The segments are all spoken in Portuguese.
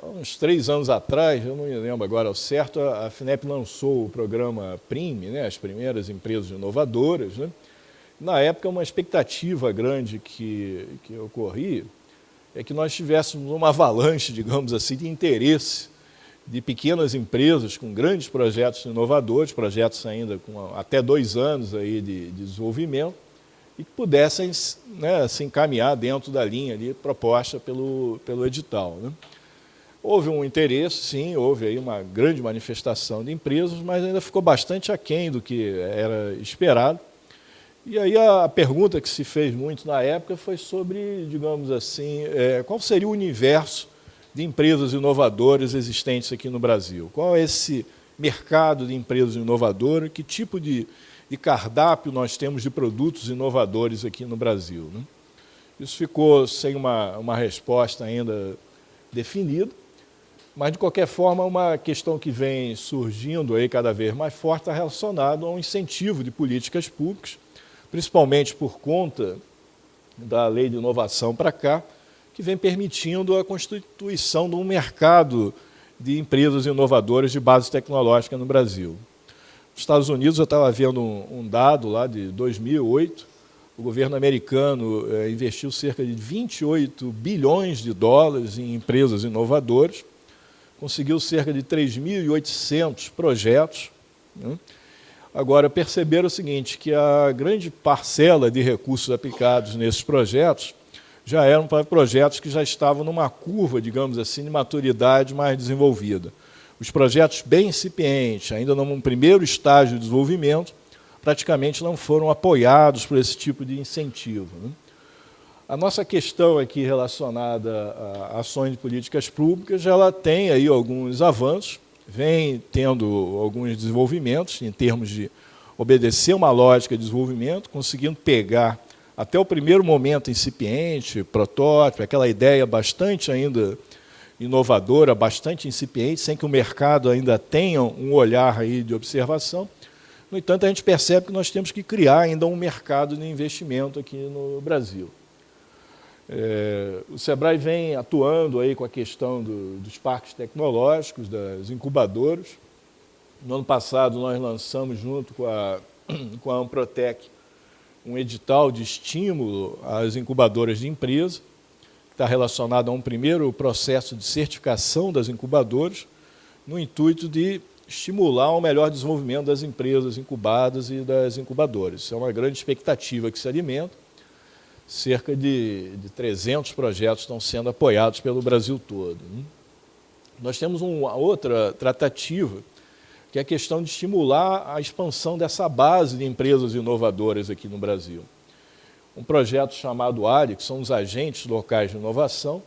Há uns 3 anos atrás, eu não me lembro agora ao certo, a FINEP lançou o programa PRIME, né, as primeiras empresas inovadoras, né? Na época, uma expectativa grande que ocorria é que nós tivéssemos uma avalanche, digamos assim, de interesse de pequenas empresas com grandes projetos inovadores, projetos ainda com até 2 anos aí de desenvolvimento, e que pudessem, né, se encaminhar dentro da linha ali proposta pelo edital, né? Houve um interesse, sim, houve aí uma grande manifestação de empresas, mas ainda ficou bastante aquém do que era esperado. E aí a pergunta que se fez muito na época foi sobre, digamos assim, qual seria o universo de empresas inovadoras existentes aqui no Brasil? Qual é esse mercado de empresas inovadoras? Que tipo de cardápio nós temos de produtos inovadores aqui no Brasil, né? Isso ficou sem uma resposta ainda definida, mas, de qualquer forma, uma questão que vem surgindo aí cada vez mais forte está relacionada ao incentivo de políticas públicas, principalmente por conta da Lei de Inovação para cá, que vem permitindo a constituição de um mercado de empresas inovadoras de base tecnológica no Brasil. Nos Estados Unidos, eu estava vendo um dado lá de 2008, o governo americano investiu cerca de 28 bilhões de dólares em empresas inovadoras, conseguiu cerca de 3.800 projetos, né? Agora, perceberam o seguinte, que a grande parcela de recursos aplicados nesses projetos já eram para projetos que já estavam numa curva, digamos assim, de maturidade mais desenvolvida. Os projetos bem incipientes, ainda num primeiro estágio de desenvolvimento, praticamente não foram apoiados por esse tipo de incentivo, né? A nossa questão aqui relacionada a ações de políticas públicas, ela tem aí alguns avanços, vem tendo alguns desenvolvimentos em termos de obedecer uma lógica de desenvolvimento, conseguindo pegar até o primeiro momento incipiente, protótipo, aquela ideia bastante ainda inovadora, bastante incipiente, sem que o mercado ainda tenha um olhar aí de observação. No entanto, a gente percebe que nós temos que criar ainda um mercado de investimento aqui no Brasil. O SEBRAE vem atuando aí com a questão dos parques tecnológicos, das incubadoras. No ano passado, nós lançamos, junto com a Amprotec, um edital de estímulo às incubadoras de empresa, que está relacionado a um primeiro processo de certificação das incubadoras, no intuito de estimular o melhor desenvolvimento das empresas incubadas e das incubadoras. Isso é uma grande expectativa que se alimenta. Cerca de 300 projetos estão sendo apoiados pelo Brasil todo, né? Nós temos uma outra tratativa, que é a questão de estimular a expansão dessa base de empresas inovadoras aqui no Brasil. Um projeto chamado ARI, que são os agentes locais de inovação,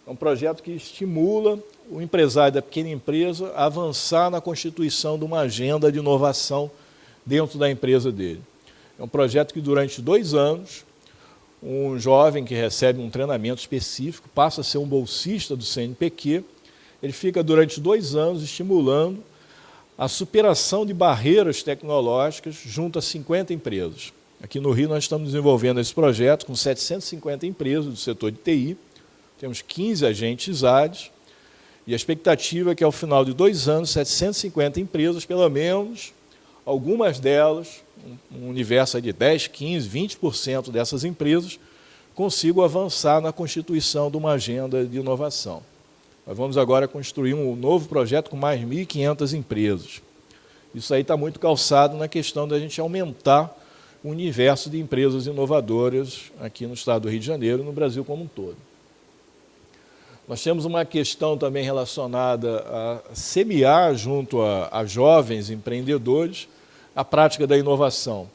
é um projeto que estimula o empresário da pequena empresa a avançar na constituição de uma agenda de inovação dentro da empresa dele. É um projeto que, durante 2 anos, um jovem que recebe um treinamento específico passa a ser um bolsista do CNPq, ele fica durante 2 anos estimulando a superação de barreiras tecnológicas junto a 50 empresas. Aqui no Rio nós estamos desenvolvendo esse projeto com 750 empresas do setor de TI, temos 15 agentes ADs, e a expectativa é que ao final de 2 anos, 750 empresas, pelo menos, algumas delas, um universo de 10, 15, 20% dessas empresas, consigam avançar na constituição de uma agenda de inovação. Nós vamos agora construir um novo projeto com mais 1.500 empresas. Isso aí está muito calçado na questão da gente aumentar o universo de empresas inovadoras aqui no estado do Rio de Janeiro e no Brasil como um todo. Nós temos uma questão também relacionada a semear junto a jovens empreendedores a prática da inovação.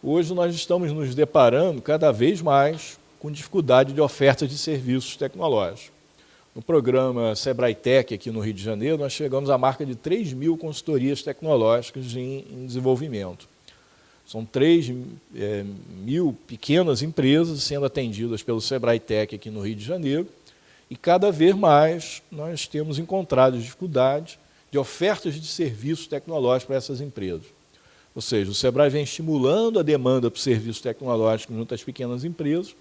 Hoje nós estamos nos deparando cada vez mais com dificuldade de oferta de serviços tecnológicos. No programa SEBRAE Tech, aqui no Rio de Janeiro, nós chegamos à marca de 3.000 consultorias tecnológicas em desenvolvimento. São 3.000 pequenas empresas sendo atendidas pelo SEBRAE Tech aqui no Rio de Janeiro, e cada vez mais nós temos encontrado dificuldades de ofertas de serviços tecnológicos para essas empresas. Ou seja, o SEBRAE vem estimulando a demanda por serviços tecnológicos junto às pequenas empresas,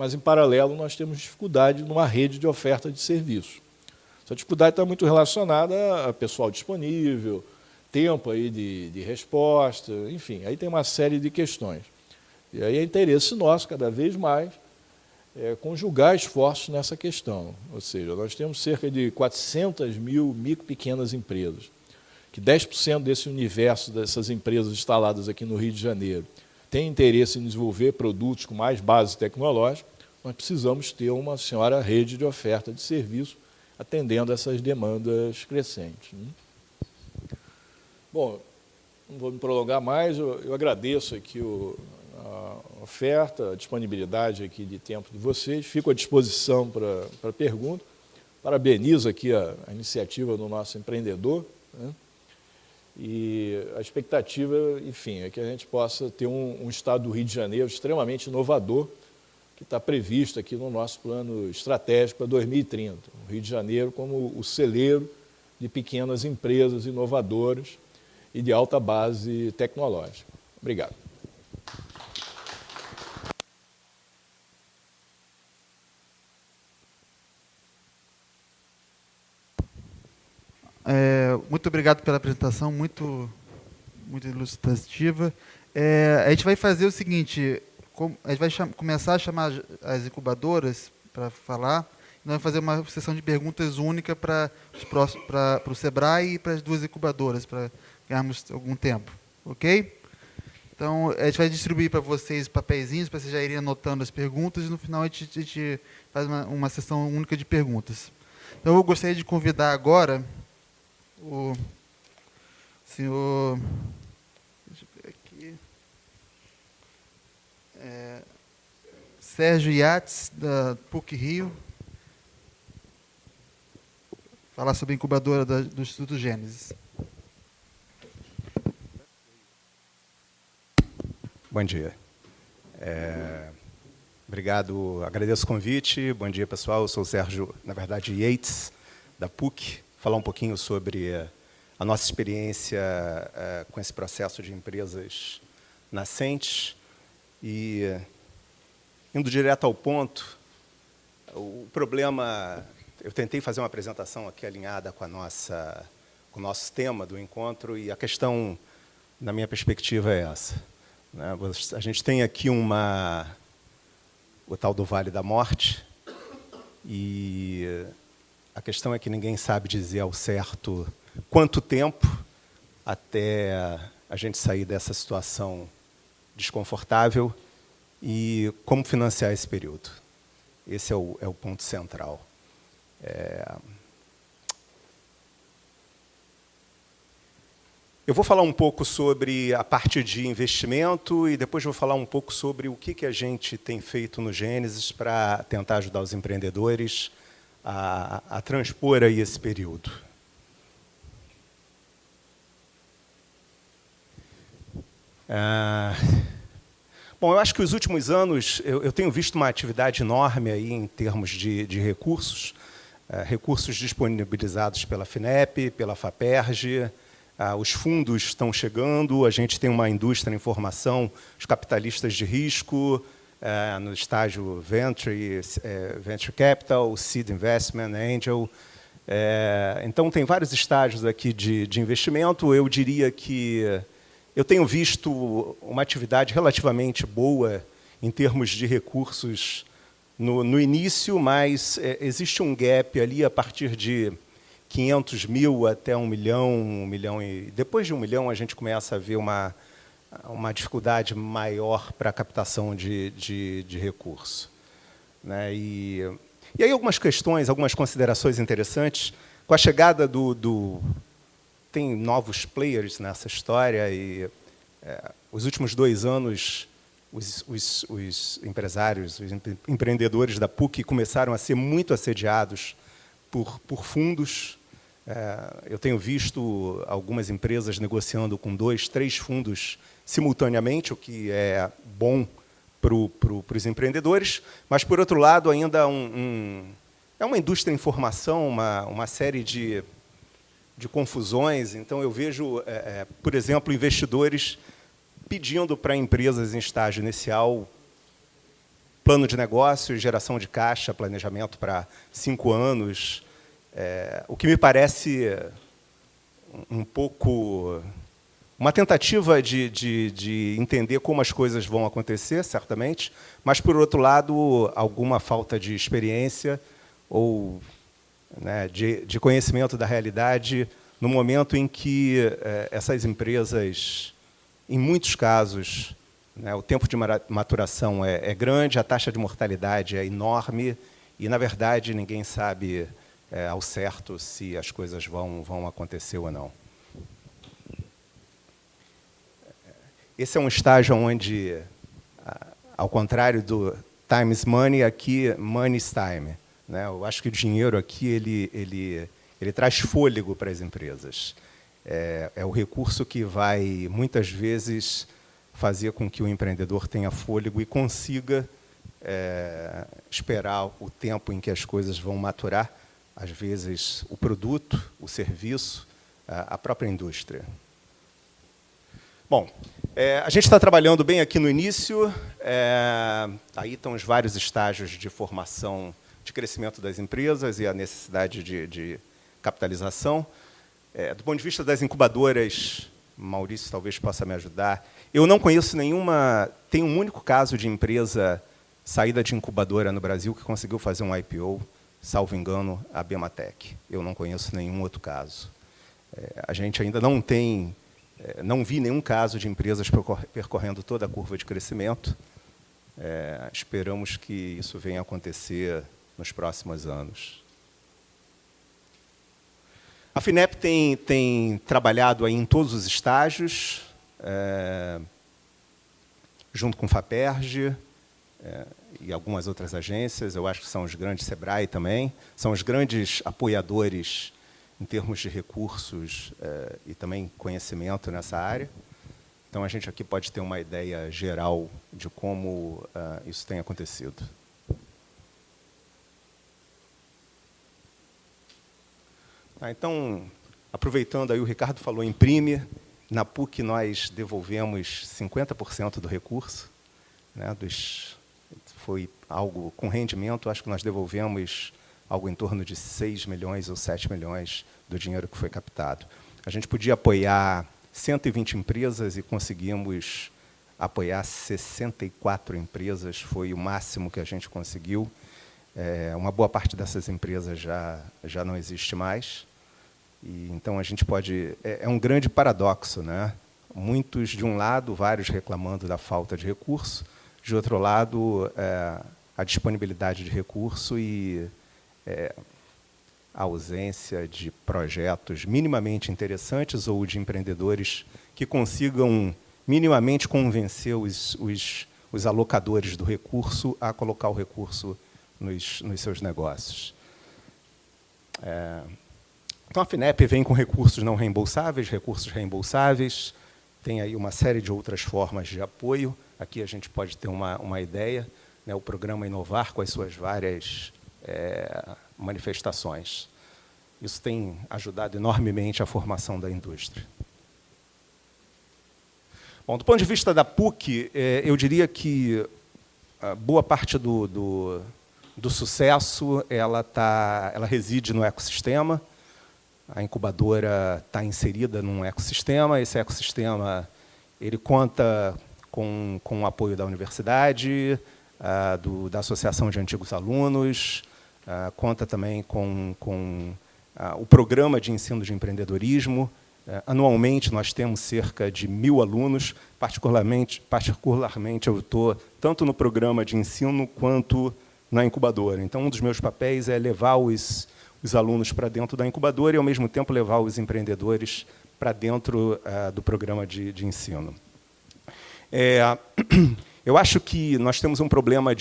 mas, em paralelo, nós temos dificuldade numa rede de oferta de serviço. Essa dificuldade está muito relacionada a pessoal disponível, tempo aí de resposta, enfim, aí tem uma série de questões. E aí é interesse nosso, cada vez mais, conjugar esforços nessa questão. Ou seja, nós temos cerca de 400 mil micro e pequenas empresas, que 10% desse universo dessas empresas instaladas aqui no Rio de Janeiro tem interesse em desenvolver produtos com mais base tecnológica. Nós precisamos ter uma senhora rede de oferta de serviço atendendo essas demandas crescentes. Bom, não vou me prolongar mais, eu agradeço aqui a oferta, a disponibilidade aqui de tempo de vocês, fico à disposição para perguntas, parabenizo aqui a iniciativa do nosso empreendedor, né? E a expectativa, enfim, é que a gente possa ter um estado do Rio de Janeiro extremamente inovador, que está previsto aqui no nosso plano estratégico para 2030. O Rio de Janeiro como o celeiro de pequenas empresas inovadoras e de alta base tecnológica. Obrigado. Muito obrigado pela apresentação, muito ilustrativa. A gente vai fazer o seguinte, a gente vai começar a chamar as incubadoras para falar, e nós vamos fazer uma sessão de perguntas única para o Sebrae e para as duas incubadoras, para ganharmos algum tempo, ok? Então, a gente vai distribuir para vocês papeizinhos, para vocês já irem anotando as perguntas, e no final a gente faz uma sessão única de perguntas. Então, eu gostaria de convidar agora o senhor, deixa eu ver aqui, Sérgio Yates, da PUC-Rio, falar sobre a incubadora do Instituto Gênesis. Bom dia. Obrigado, agradeço o convite. Bom dia, pessoal. Eu sou o Sérgio, na verdade, Yates, da PUC. Falar um pouquinho sobre a nossa experiência com esse processo de empresas nascentes. E, indo direto ao ponto, o problema... Eu tentei fazer uma apresentação aqui alinhada com o nosso tema do encontro, e a questão, na minha perspectiva, é essa. A gente tem aqui o tal do Vale da Morte, e a questão é que ninguém sabe dizer ao certo quanto tempo até a gente sair dessa situação desconfortável e como financiar esse período. Esse é o ponto central. Eu vou falar um pouco sobre a parte de investimento e depois vou falar um pouco sobre o que a gente tem feito no Gênesis para tentar ajudar os empreendedores a transpor aí esse período. Bom, eu acho que os últimos anos eu tenho visto uma atividade enorme aí em termos de recursos, recursos disponibilizados pela FINEP, pela FAPERJ. Os fundos estão chegando, a gente tem uma indústria em formação, os capitalistas de risco, no estágio Venture Capital, Seed Investment, Angel. Então, tem vários estágios aqui de investimento. Eu diria que eu tenho visto uma atividade relativamente boa em termos de recursos no início, mas existe um gap ali a partir de 500 mil até 1 milhão, e depois de 1 milhão a gente começa a ver uma dificuldade maior para a captação de recurso. Né? E aí algumas questões, algumas considerações interessantes. Com a chegada tem novos players nessa história, e os últimos 2 anos os empresários, os empreendedores da PUC começaram a ser muito assediados por fundos. Eu tenho visto algumas empresas negociando com 2, 3 fundos simultaneamente, o que é bom para os empreendedores, mas, por outro lado, ainda é uma indústria em formação, uma série de confusões. Então, eu vejo, por exemplo, investidores pedindo para empresas em estágio inicial plano de negócio, geração de caixa, planejamento para 5 anos, o que me parece um pouco uma tentativa de entender como as coisas vão acontecer, certamente, mas, por outro lado, alguma falta de experiência ou, né, de conhecimento da realidade no momento em que essas empresas, em muitos casos, né, o tempo de maturação é grande, a taxa de mortalidade é enorme e, na verdade, ninguém sabe ao certo se as coisas vão acontecer ou não. Esse é um estágio onde, ao contrário do time is money, aqui money is time, né? Eu acho que o dinheiro aqui ele traz fôlego para as empresas. É o recurso que vai, muitas vezes, fazer com que o empreendedor tenha fôlego e consiga esperar o tempo em que as coisas vão maturar, às vezes, o produto, o serviço, a própria indústria. Bom, a gente está trabalhando bem aqui no início, aí estão os vários estágios de formação, de crescimento das empresas e a necessidade de capitalização. Do ponto de vista das incubadoras, Maurício talvez possa me ajudar, eu não conheço nenhuma, tem um único caso de empresa saída de incubadora no Brasil que conseguiu fazer um IPO, salvo engano, a Bematec. Eu não conheço nenhum outro caso. A gente ainda não tem, não vi nenhum caso de empresas percorrendo toda a curva de crescimento. Esperamos que isso venha a acontecer nos próximos anos. A FINEP tem trabalhado aí em todos os estágios, junto com o FAPERJ e algumas outras agências. Eu acho que são os grandes, SEBRAE também, são os grandes apoiadores em termos de recursos e também conhecimento nessa área. Então, a gente aqui pode ter uma ideia geral de como isso tem acontecido. Então, aproveitando, aí o Ricardo falou em PRIME, na PUC nós devolvemos 50% do recurso, né, foi algo com rendimento, acho que nós devolvemos algo em torno de 6 milhões ou 7 milhões do dinheiro que foi captado. A gente podia apoiar 120 empresas e conseguimos apoiar 64 empresas, foi o máximo que a gente conseguiu. Uma boa parte dessas empresas já não existe mais. E, então, a gente pode... É um grande paradoxo, né? Muitos, de um lado, vários reclamando da falta de recurso, de outro lado, a disponibilidade de recurso e a ausência de projetos minimamente interessantes ou de empreendedores que consigam minimamente convencer os alocadores do recurso a colocar o recurso nos seus negócios. Então, a FINEP vem com recursos não reembolsáveis, recursos reembolsáveis, tem aí uma série de outras formas de apoio. Aqui a gente pode ter uma ideia, né, o programa Inovar, com as suas várias manifestações. Isso tem ajudado enormemente a formação da indústria. Bom, do ponto de vista da PUC, eu diria que boa parte do sucesso ela reside no ecossistema. A incubadora está inserida num ecossistema. Esse ecossistema ele conta com o apoio da universidade, da Associação de Antigos Alunos, conta também com o programa de ensino de empreendedorismo. Anualmente, nós temos cerca de 1.000 alunos. Particularmente eu estou tanto no programa de ensino quanto na incubadora. Então, um dos meus papéis é levar os alunos para dentro da incubadora e, ao mesmo tempo, levar os empreendedores para dentro do programa de ensino. Eu acho que nós temos um problema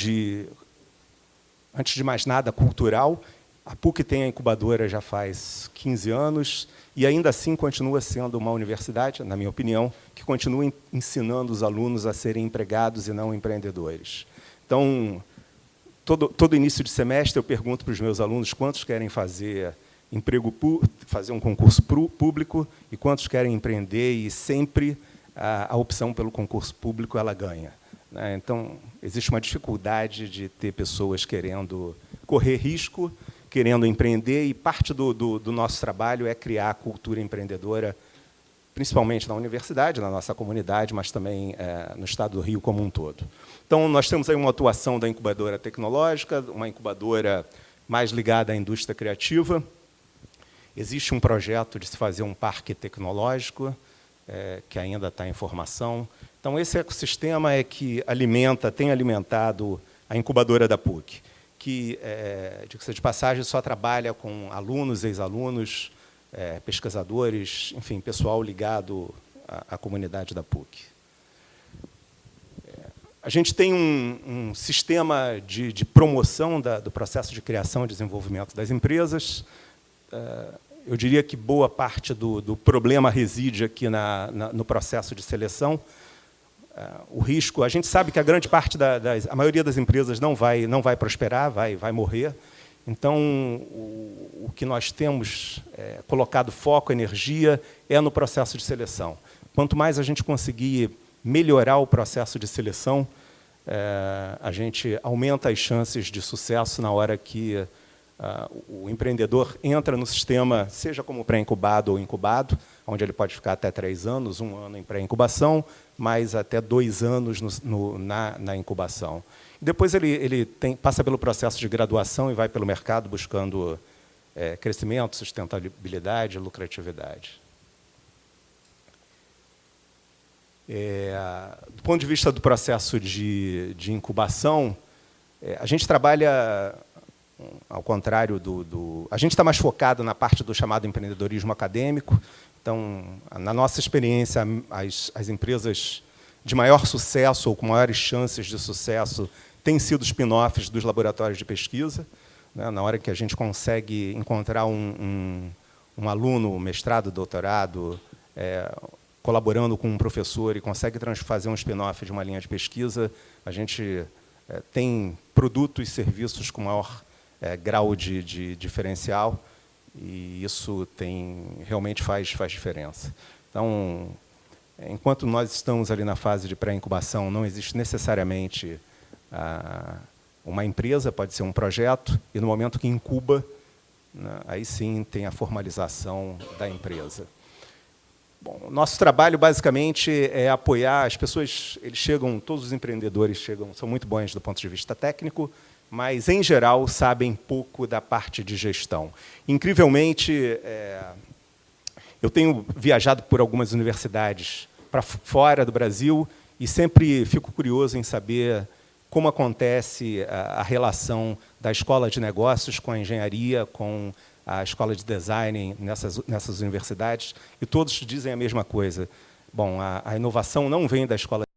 antes de mais nada, cultural. A PUC tem a incubadora já faz 15 anos e, ainda assim, continua sendo uma universidade, na minha opinião, que continua ensinando os alunos a serem empregados e não empreendedores. Então, todo início de semestre, eu pergunto para os meus alunos quantos querem fazer um concurso público e quantos querem empreender, e sempre a opção pelo concurso público ela ganha. né? Então, existe uma dificuldade de ter pessoas querendo correr risco, querendo empreender, e parte do nosso trabalho é criar a cultura empreendedora, principalmente na universidade, na nossa comunidade, mas também no estado do Rio como um todo. Então, nós temos aí uma atuação da incubadora tecnológica, uma incubadora mais ligada à indústria criativa. Existe um projeto de se fazer um parque tecnológico, que ainda está em formação. Então, esse ecossistema é que tem alimentado a incubadora da PUC, que, diga-se de passagem, só trabalha com alunos, ex-alunos, pesquisadores, enfim, pessoal ligado à comunidade da PUC. A gente tem um sistema de promoção do processo de criação e desenvolvimento das empresas. Eu diria que boa parte do problema reside aqui no processo de seleção. O risco, a gente sabe que a grande parte a maioria das empresas não vai prosperar, vai morrer. Então, o que nós temos colocado foco, energia, é no processo de seleção. Quanto mais a gente conseguir melhorar o processo de seleção, a gente aumenta as chances de sucesso na hora que o empreendedor entra no sistema, seja como pré-incubado ou incubado, onde ele pode ficar até 3 anos, 1 ano em pré-incubação, mais até 2 anos na incubação. Depois ele passa pelo processo de graduação e vai pelo mercado buscando crescimento, sustentabilidade e lucratividade. Do ponto de vista do processo de incubação, a gente trabalha, ao contrário a gente está mais focado na parte do chamado empreendedorismo acadêmico. Então, na nossa experiência, as empresas de maior sucesso ou com maiores chances de sucesso têm sido spin-offs dos laboratórios de pesquisa, né? Na hora que a gente consegue encontrar um aluno, mestrado, doutorado, colaborando com um professor e consegue fazer um spin-off de uma linha de pesquisa, a gente tem produtos e serviços com maior grau de diferencial, e isso realmente faz diferença. Então, enquanto nós estamos ali na fase de pré-incubação, não existe necessariamente uma empresa, pode ser um projeto, e no momento que incuba, né, aí sim tem a formalização da empresa. Bom, o nosso trabalho, basicamente, é apoiar as pessoas. Todos os empreendedores são muito bons do ponto de vista técnico, mas, em geral, sabem pouco da parte de gestão. Incrivelmente, eu tenho viajado por algumas universidades para fora do Brasil e sempre fico curioso em saber como acontece a relação da escola de negócios com a engenharia, com a escola de design nessas universidades, e todos dizem a mesma coisa. Bom, a inovação não vem da escola